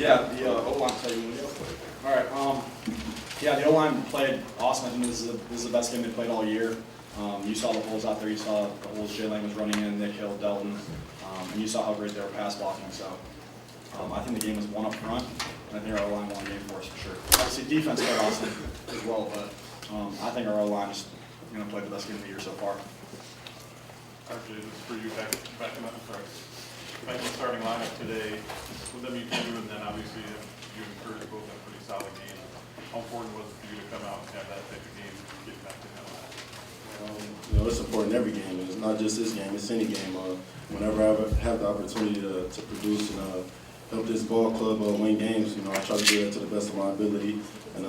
Yeah, the O-line played really good. All right. Yeah, the O-line played awesome. I think this is the best game they played all year. You saw the holes out there. You saw the holes Jay Lang was running in, Nick Hill, Delton, and you saw how great they were pass blocking. So I think the game was won up front, and I think our O-line won the game for us for sure. Obviously, defense played awesome as well, but I think our O-line is played the best game of the year so far. RJ, this is for you back in the starting lineup today with WTU, and then obviously you and Kurtis both had a pretty solid game. How important was it for you to come out and have that type of game and get back to that lineup? It's important every game. It's not just this game, it's any game. Whenever I have the opportunity to produce and help this ball club win games, I try to do that to the best of my ability. And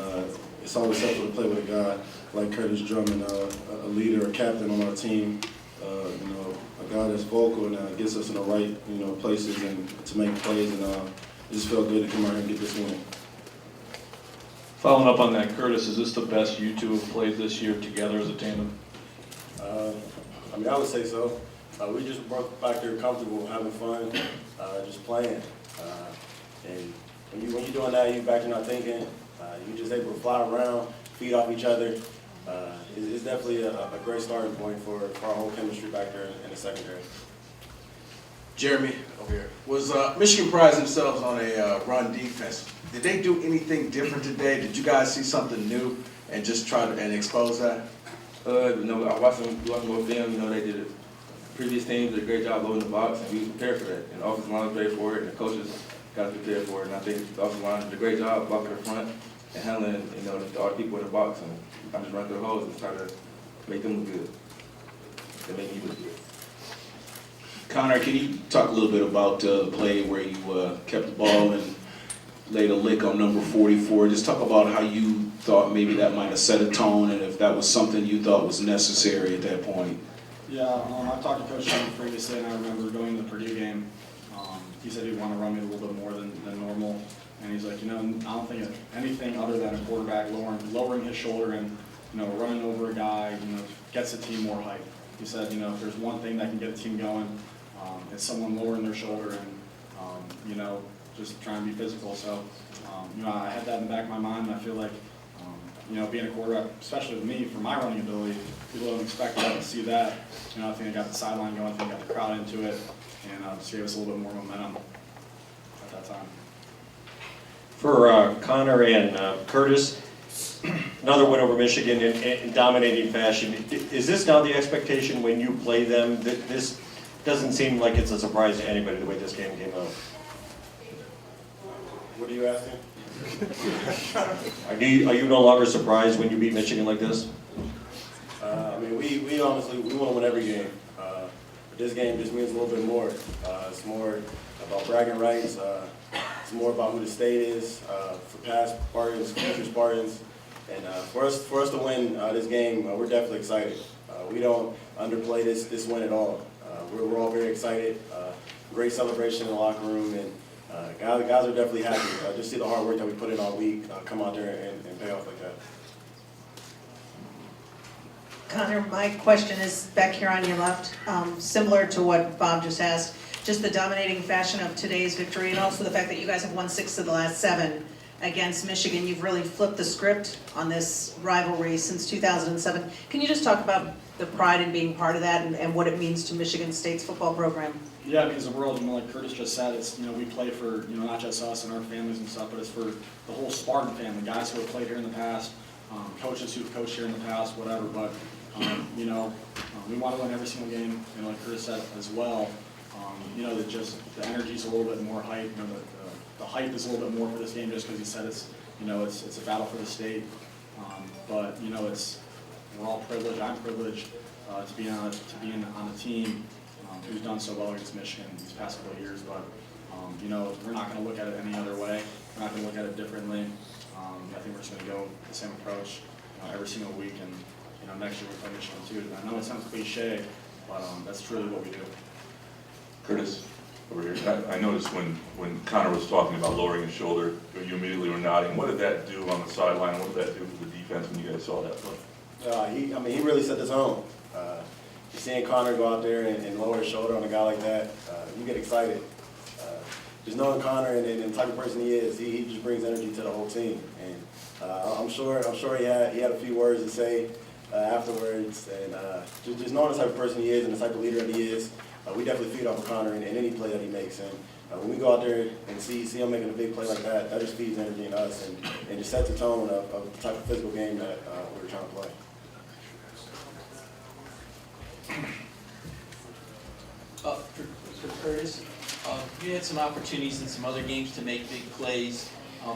it's always helpful to play with a guy like Kurtis Drummond, a leader, a captain on our team. A guy that's vocal and gets us in the right, places and to make plays. And it just felt good to come out here and get this win. Following up on that, Kurtis, is this the best you two have played this year together as a tandem? I would say so. We just broke back there comfortable, having fun, just playing. And when you're doing that, you're back, you're not thinking. You're just able to fly around, feed off each other. It's definitely a great starting point for our whole chemistry back there in the secondary. Jeremy, over here. Was Michigan prides themselves on a run defense? Did they do anything different today? Did you guys see something new and just try to expose that? I watched them with them. They did it. Previous teams did a great job loading the box, and we prepared for that. And the offensive line prepared for it, and the coaches got prepared for it. And I think the offensive line did a great job blocking the front and handling, all the people in the box. And I just run through the holes and try to make them look good. They make me look good. Connor, can you talk a little bit about the play where you kept the ball and laid a lick on number 44? Just talk about how you thought maybe that might have set a tone and if that was something you thought was necessary at that point. Yeah, I've talked to Coach Drummond previously, and I remember going to the Purdue game. He said he'd want to run me a little bit more than normal, and he's like, I don't think anything other than a quarterback lowering his shoulder and running over a guy, gets the team more hype. He said, if there's one thing that can get the team going, it's someone lowering their shoulder and just trying to be physical. So, I had that in the back of my mind, and I feel like, being a quarterback, especially with me, for my running ability, people don't expect to see that. I think I got the sideline going, I think I got the crowd into it, and just gave us a little bit more momentum at that time. For Connor and Kurtis, another win over Michigan in dominating fashion. Is this now the expectation when you play them? That this doesn't seem like it's a surprise to anybody the way this game came out. What are you asking? Are you no longer surprised when you beat Michigan like this? We honestly want to win every game. But this game just means a little bit more. It's more about bragging rights. It's more about who the state is for past Spartans, future Spartans. And for us to win this game, we're definitely excited. We don't underplay this win at all. We're all very excited. Great celebration in the locker room, and guys are definitely happy. Just see the hard work that we put in all week come out there and pay off like that. Connor, my question is back here on your left, similar to what Bob just asked, just the dominating fashion of today's victory and also the fact that you guys have won 6 of the last 7 against Michigan. You've really flipped the script on this rivalry since 2007. Can you just talk about the pride in being part of that and what it means to Michigan State's football program? Yeah, because the world, like Kurtis just said, it's we play for not just us and our families and stuff, but it's for the whole Spartan family, guys who have played here in the past, coaches who've coached here in the past, whatever. But we want to win every single game, like Kurtis said as well. That just the energy's a little bit more hype. The hype is a little bit more for this game, just because he said it's it's a battle for the state. But we're all privileged. I'm privileged to be on a team who's done so well against Michigan these past couple of years. But we're not going to look at it any other way. We're not going to look at it differently. I think we're just going to go the same approach every single week, and next year we play Michigan too. And I know it sounds cliche, but that's truly what we do. Kurtis, over here. I noticed when Connor was talking about lowering his shoulder, you immediately were nodding. What did that do on the sideline? What did that do for the defense when you guys saw that play? He really set the tone. Seeing Connor go out there and lower his shoulder on a guy like that, you get excited. just knowing Connor and the type of person he is, he just brings energy to the whole team. And I'm sure he had a few words to say afterwards. And just knowing the type of person he is and the type of leader that he is, we definitely feed off of Connor in any play that he makes. And when we go out there and see him making a big play like that, that just feeds energy in us and just sets the tone of the type of physical game that we're trying to play. For Kurtis, you had some opportunities in some other games to make big plays.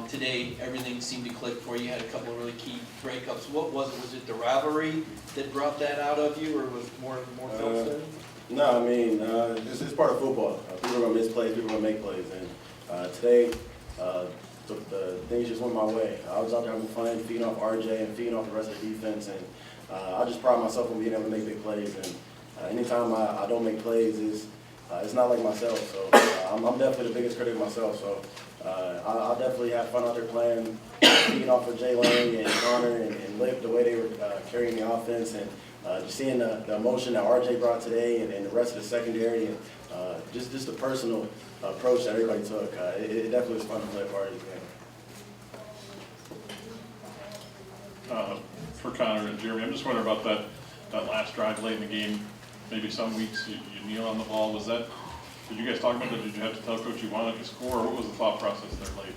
Today, everything seemed to click for you. You had a couple of really key breakups. What was it? Was it the rivalry that brought that out of you, or was it more film study? No, I mean, it's part of football. People are going to miss plays, people are going to make plays. And today, the things just went my way. I was out there having fun, feeding off RJ and feeding off the rest of the defense. And I just pride myself on being able to make big plays. And anytime I don't make plays, it's not like myself. So I'm definitely the biggest critic of myself. So I'll definitely have fun out there playing, feeding off of Jay Lang and Connor and Lip, the way they were carrying the offense. And just seeing the emotion that RJ brought today and the rest of the secondary, and just the personal approach that everybody took. It definitely was fun to play a part of this game. For Connor and Jeremy, I'm just wondering about that last drive late in the game. Maybe some weeks you kneel on the ball. Did you guys talk about that? Did you have to tell coach you wanted to score, or what was the thought process there late?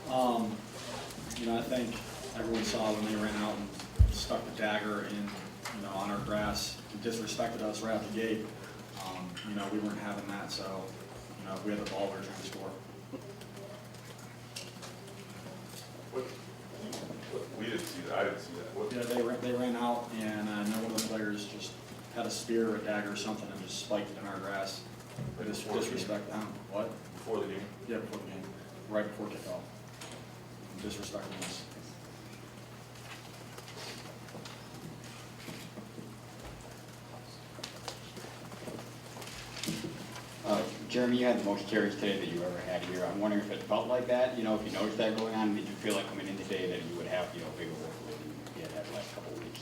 I think everyone saw when they ran out and stuck the dagger in, on our grass, and disrespected us right out the gate. We weren't having that, so, if we had the ball, we were trying to score. We didn't see that. I didn't see that. Yeah, they ran out, and I know one of the players just had a spear or a dagger or something and just spiked it in our grass. Disrespect them. What? Before the game? Yeah, before the game, right before kickoff. Disrespecting us. Jeremy, you had the most carries today that you ever had here. I'm wondering if it felt like that, if you noticed that going on. Did you feel like coming in today that you would have, bigger workload than you had the last couple of weeks?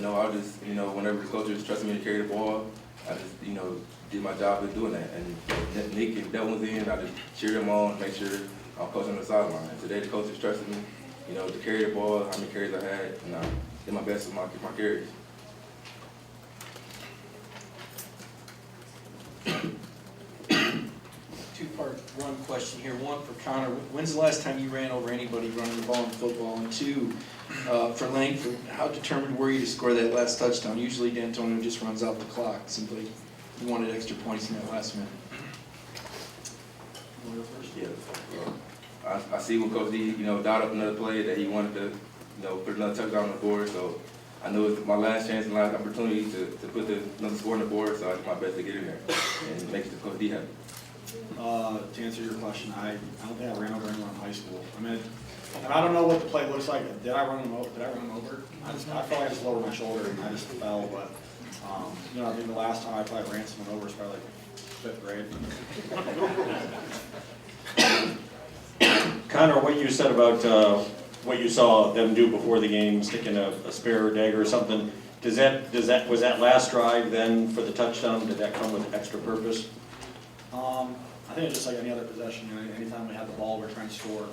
No, I just, whenever the coaches trusted me to carry the ball, I just, did my job of doing that. And Nick and Devin was in, I just cheered them on, make sure I'm coaching on the sideline. And today the coaches trusted me, to carry the ball, how many carries I had, and I did my best with my carries. Two-part run question here. One for Connor. When's the last time you ran over anybody running the ball in football? And two, for Langford, how determined were you to score that last touchdown? Usually D'Antonio just runs out the clock. Seems like he wanted extra points in that last minute. Yeah. I see when Coach D, dialed up another play that he wanted to, put another touchdown on the board. So I knew it was my last chance and last opportunity to put another score on the board. So I did my best to get in there and make the Coach D happy. To answer your question, I don't think I ran over anyone in high school. And I don't know what the play looks like. Did I run him over? I felt like I just lowered my shoulder and I just fell. But I think the last time I probably ran someone over was probably like 5th grade. Connor, what you said about what you saw them do before the game, sticking a spear or dagger or something, was that last drive then for the touchdown? Did that come with extra purpose? I think it's just like any other possession. Anytime we have the ball, we're trying to score.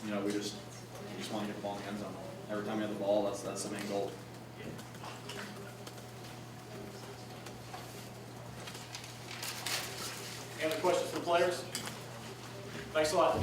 We just want to get the ball in the end zone. Every time we have the ball, that's the main goal. Any other questions for the players? Thanks a lot.